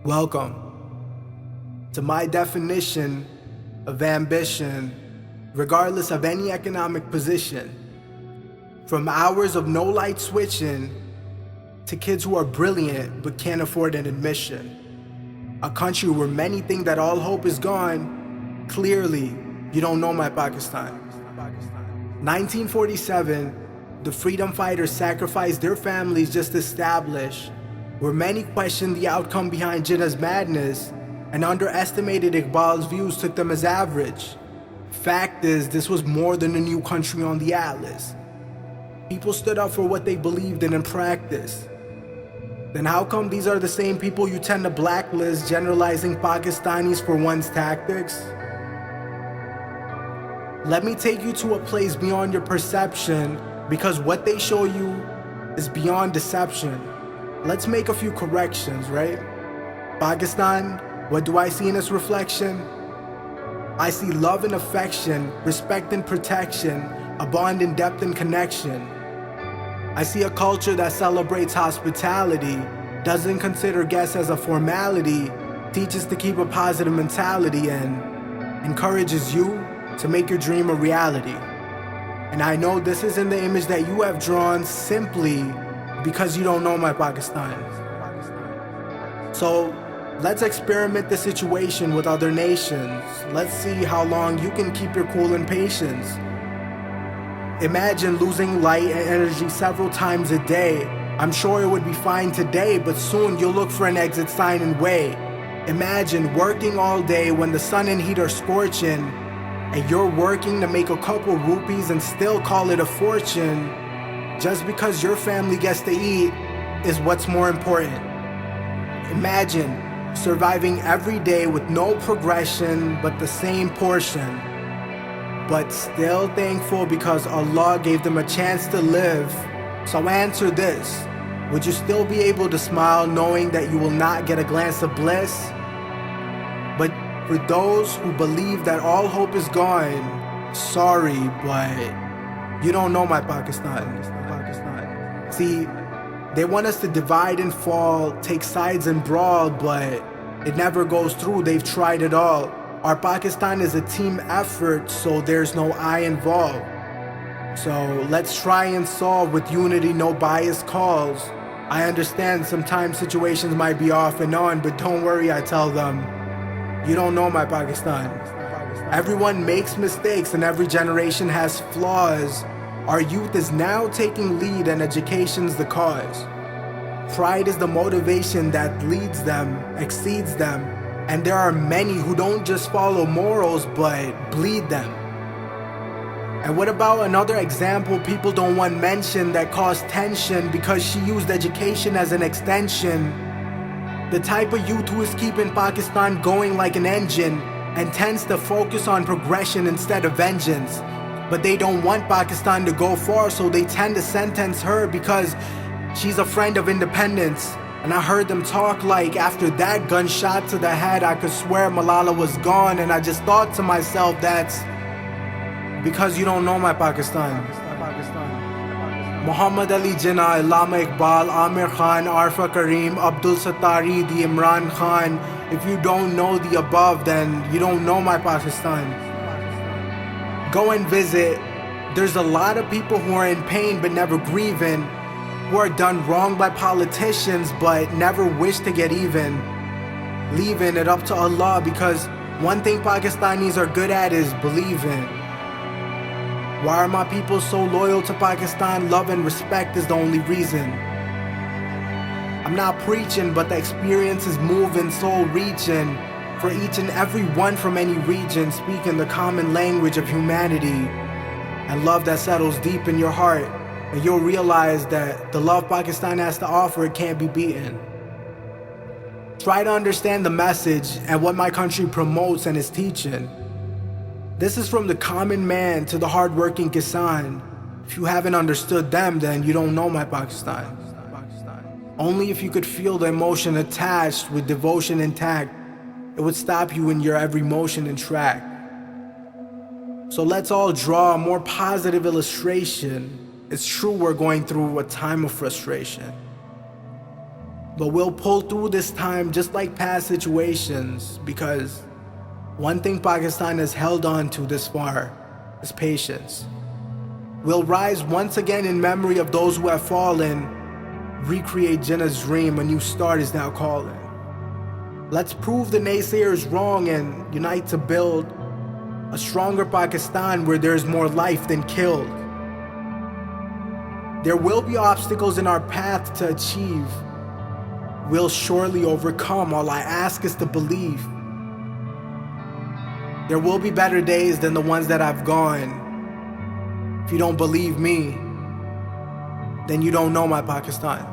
Welcome to my definition of ambition, regardless of any economic position. From hours of no light switching to kids who are brilliant but can't afford an admission. A country where many think that all hope is gone. Clearly, you don't know my Pakistan. 1947, the freedom fighters sacrificed their families just to establish, where many questioned the outcome behind Jinnah's madness and underestimated Iqbal's views, took them as average. Fact is, this was more than a new country on the atlas. People stood up for what they believed in and practiced. Then how come these are the same people you tend to blacklist, generalizing Pakistanis for one's tactics? Let me take you to a place beyond your perception, because what they show you is beyond deception. Let's make a few corrections, right? Pakistan, what do I see in its reflection? I see love and affection, respect and protection, a bond in depth and connection. I see a culture that celebrates hospitality, doesn't consider guests as a formality, teaches to keep a positive mentality, and encourages you to make your dream a reality. And I know this isn't the image that you have drawn simply because you don't know my Pakistan. So let's experiment the situation with other nations. Let's see how long you can keep your cool and patience. Imagine losing light and energy several times a day. I'm sure it would be fine today, but soon you'll look for an exit sign and wait. Imagine working all day when the sun and heat are scorching, and you're working to make a couple rupees and still call it a fortune. Just because your family gets to eat is what's more important. Imagine surviving every day with no progression but the same portion, but still thankful because Allah gave them a chance to live. So answer this: would you still be able to smile knowing that you will not get a glance of bliss? But for those who believe that all hope is gone, sorry, but you don't know my Pakistan. See, they want us to divide and fall, take sides and brawl, but it never goes through. They've tried it all. Our Pakistan is a team effort, so there's no I involved. So let's try and solve with unity, no bias calls. I understand sometimes situations might be off and on, but don't worry, I tell them, you don't know my Pakistan. Everyone makes mistakes and every generation has flaws. Our youth is now taking lead and education's the cause. Pride is the motivation that leads them, exceeds them, and there are many who don't just follow morals but bleed them. And what about another example people don't want mentioned that caused tension because she used education as an extension? The type of youth who is keeping Pakistan going like an engine and tends to focus on progression instead of vengeance. But they don't want Pakistan to go far, so they tend to sentence her because she's a friend of independence. And I heard them talk like after that gunshot to the head, I could swear Malala was gone. And I just thought to myself, that's because you don't know my Pakistan. Muhammad Ali Jinnah, Allama Iqbal, Amir Khan, Arfa Kareem, Abdul Sattari, the Imran Khan. If you don't know the above, then you don't know my Pakistan. Go and visit. There's a lot of people who are in pain but never grieving, who are done wrong by politicians but never wish to get even, leaving it up to Allah, because one thing Pakistanis are good at is believing. Why are my people so loyal to Pakistan? Love and respect is the only reason. I'm not preaching, but the experience is moving, soul reaching. For each and every one from any region, speaking the common language of humanity and love that settles deep in your heart, and you'll realize that the love Pakistan has to offer, it can't be beaten. Try to understand the message and what my country promotes and is teaching. This is from the common man to the hardworking Kisan. If you haven't understood them, then you don't know my Pakistan. Only if you could feel the emotion attached with devotion intact, it would stop you in your every motion and track. So let's all draw a more positive illustration. It's true we're going through a time of frustration. But we'll pull through this time just like past situations, because one thing Pakistan has held on to this far is patience. We'll rise once again in memory of those who have fallen, recreate Jinnah's dream, a new start is now calling. Let's prove the naysayers wrong and unite to build a stronger Pakistan where there's more life than killed. There will be obstacles in our path to achieve. We'll surely overcome. All I ask is to believe. There will be better days than the ones that I've gone. If you don't believe me, then you don't know my Pakistan.